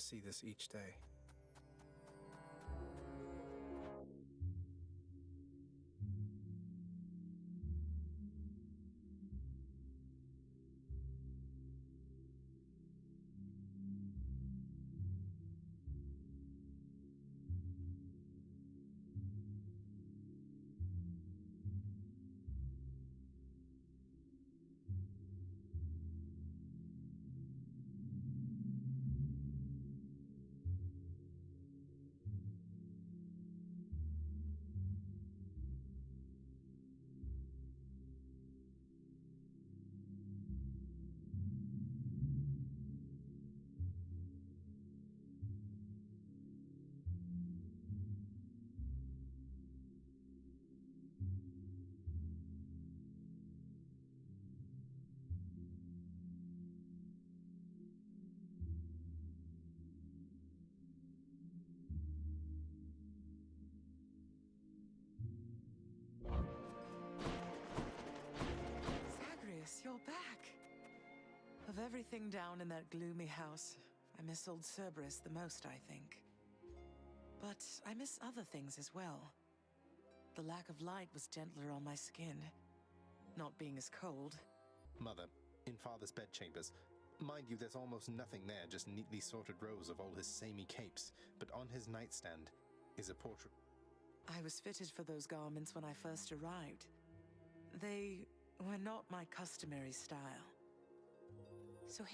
see this each day. You're back. Of everything down in that gloomy house, I miss old Cerberus the most, I think. But I miss other things as well. The lack of light was gentler on my skin. Not being as cold. Mother, in Father's bedchambers. Mind you, there's almost nothing there, just neatly sorted rows of all his samey capes. But on his nightstand is a portrait. I was fitted for those garments when I first arrived. They were not my customary style. So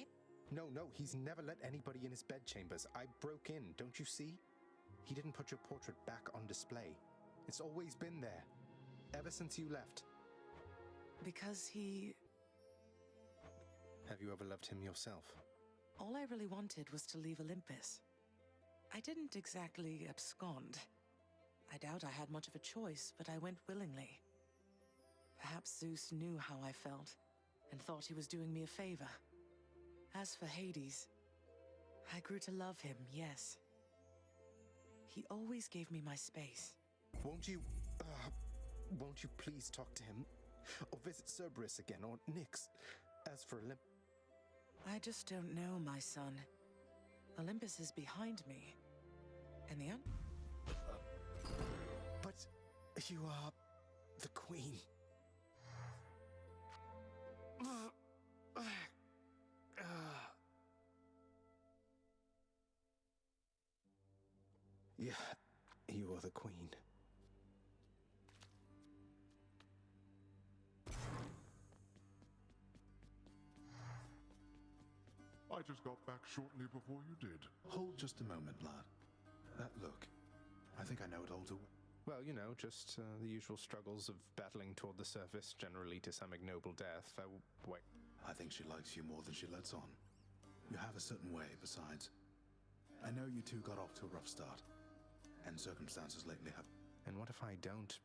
No, he's never let anybody in his bedchambers. I broke in, don't you see? He didn't put your portrait back on display. It's always been there, ever since you left. Because he... Have you ever loved him yourself? All I really wanted was to leave Olympus. I didn't exactly abscond. I doubt I had much of a choice, but I went willingly. Perhaps Zeus knew how I felt, and thought he was doing me a favor. As for Hades, I grew to love him, yes. He always gave me my space. Won't you please talk to him? Or visit Cerberus again, or Nyx? As for Olympus... I just don't know, my son. Olympus is behind me. And the But you are the queen. Yeah, you are the queen. I just got back shortly before you did. Hold just a moment, lad. That look, I think I know it all too well. Well, you know, just the usual struggles of battling toward the surface, generally to some ignoble death. Wait. I think she likes you more than she lets on. You have a certain way, besides. I know you two got off to a rough start, and circumstances lately have... And what if I don't?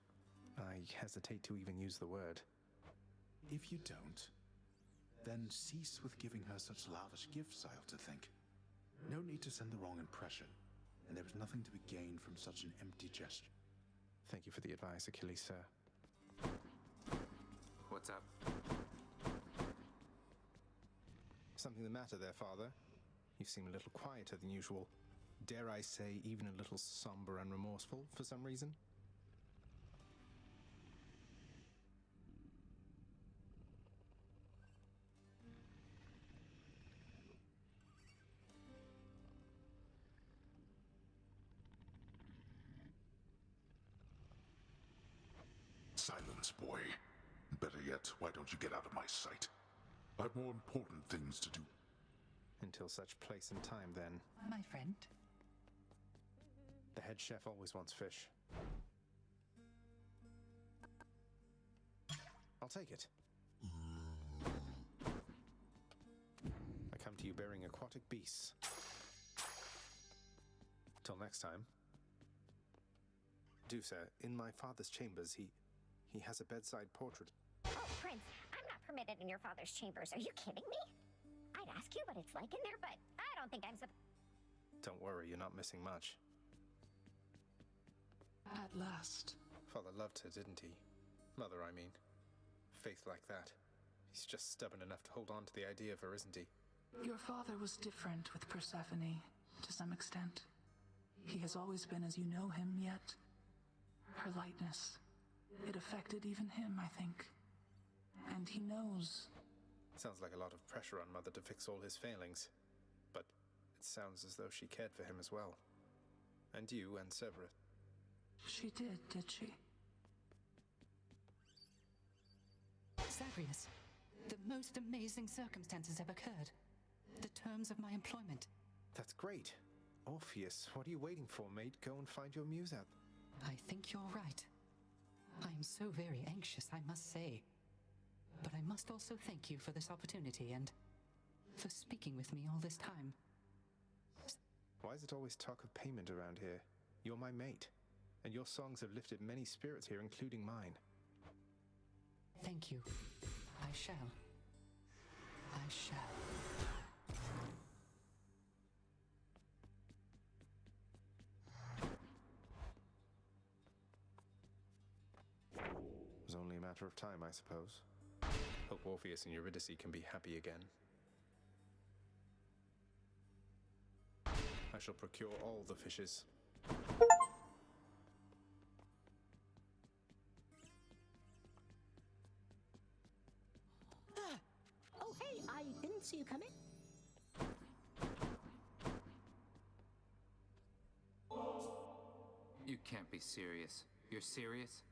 I hesitate to even use the word. If you don't, then cease with giving her such lavish gifts, I ought to think. No need to send the wrong impression, and there is nothing to be gained from such an empty gesture. Thank you for the advice, Achilles, sir. What's up? Something the matter there, Father? You seem a little quieter than usual. Dare I say, even a little somber and remorseful for some reason? Silence, boy. Better yet, why don't you get out of my sight? I have more important things to do. Until such place and time, then. My friend. The head chef always wants fish. I'll take it. I come to you bearing aquatic beasts. Till next time. Do, sir. In my father's chambers, he has a bedside portrait. Oh, Prince, I'm not permitted in your father's chambers. Are you kidding me? I'd ask you what it's like in there, but I don't think I'm supposed... Don't worry, you're not missing much. At last. Father loved her, didn't he? Mother, I mean. Faith like that. He's just stubborn enough to hold on to the idea of her, isn't he? Your father was different with Persephone. to some extent. He has always been as you know him, yet her lightness, it affected even him, I think. And he knows. Sounds like a lot of pressure on Mother to fix all his failings. But it sounds as though she cared for him as well. And you and Severus. She did she? Zagreus, the most amazing circumstances have occurred. The terms of my employment. That's great. Orpheus, what are you waiting for, mate? Go and find your muse out. I think you're right. I am so very anxious, I must say. But I must also thank you for this opportunity and for speaking with me all this time. Why is it always talk of payment around here? You're my mate, and your songs have lifted many spirits here, including mine. Thank you. I shall. I shall. It was only a matter of time, I suppose. Hope Orpheus and Eurydice can be happy again. I shall procure all the fishes. Oh, hey, I didn't see you coming. You can't be serious. You're serious?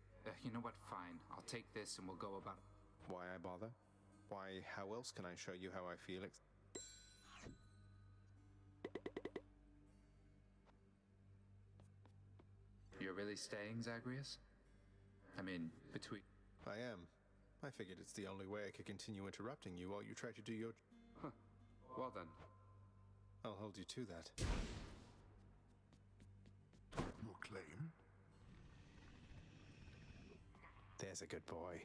You know what? Fine. I'll take this and we'll go about it. Why I bother? Why, how else can I show you how I feel? You're really staying, Zagreus? I mean, between... I am. I figured it's the only way I could continue interrupting you while you try to do your... Huh. Well then. I'll hold you to that. Your claim? There's a good boy.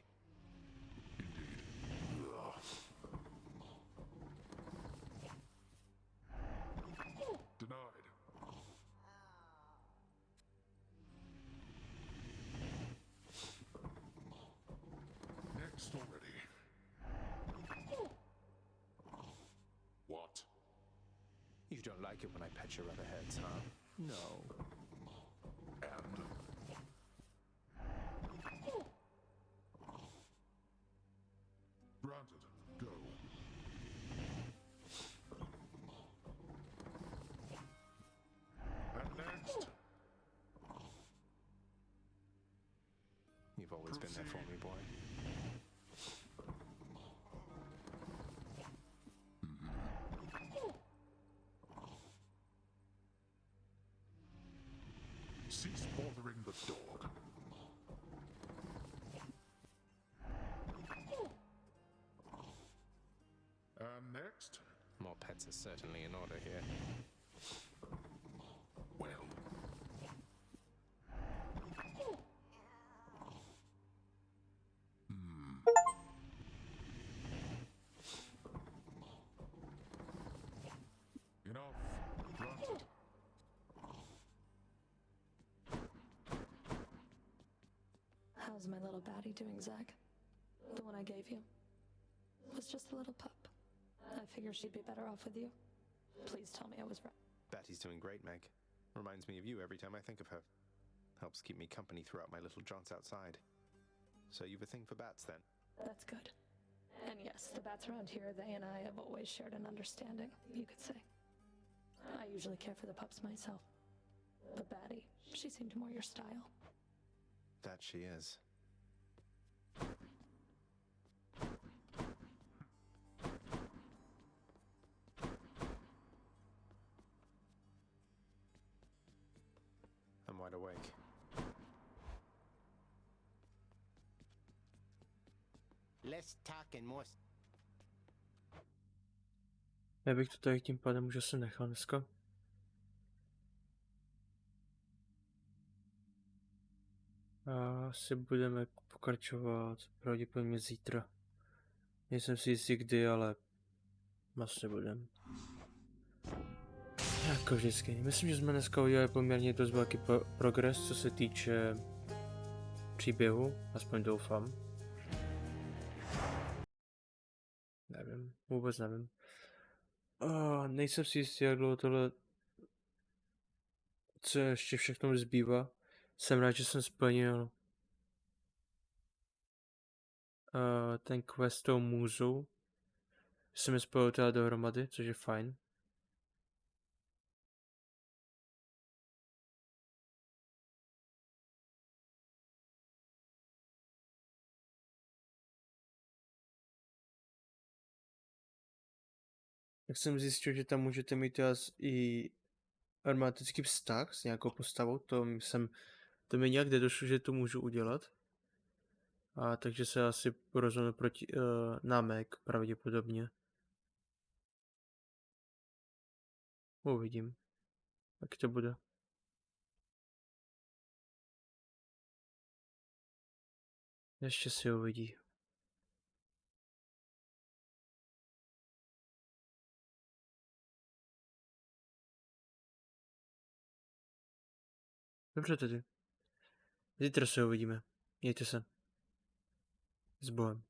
Denied. Next already. What? You don't like it when I pet your other heads, huh? No. And? Granted. Go. And next. You've always been there for me, boy. Cease bothering the dog. And next? More pets are certainly in order here. Well. Enough. Granted. How's my little baddie doing, Zach? The one I gave you? Was just a little pup. I figured she'd be better off with you. Please tell me I was right. Batty's doing great, Meg. Reminds me of you every time I think of her. Helps keep me company throughout my little jaunts outside. So you've a thing for bats, then? That's good. And yes, the bats around here, they and I have always shared an understanding, you could say. I usually care for the pups myself. But Batty, she seemed more your style. That she is. I'm wide awake. Less talk and more... Já bych to tady tím pádem už asi nechal dneska. A asi budeme pokračovat pravděpodobně zítra. Nejsem si jistý kdy, ale asi budem. Jako vždycky. Myslím, že jsme dneska udělali poměrně dost velký progres, co se týče příběhu, aspoň doufám. Nevím, vůbec nevím. Nejsem si jistý, jak dlouho tohle Co ještě všechno zbývá. Jsem rád, že jsem splnil ten quest tou můzou. Jsem je spojil teda dohromady, což je fajn. Tak jsem zjistil, že tam můžete mít teda i aromatický vztah s nějakou postavou, to mi nějak nedošlo, že to můžu udělat. A takže se asi rozhodnu proti námek pravděpodobně. Uvidím, jak to bude. Ještě si uvidí. Dobře tedy. Zítra se uvidíme. Mějte se. S Bohem.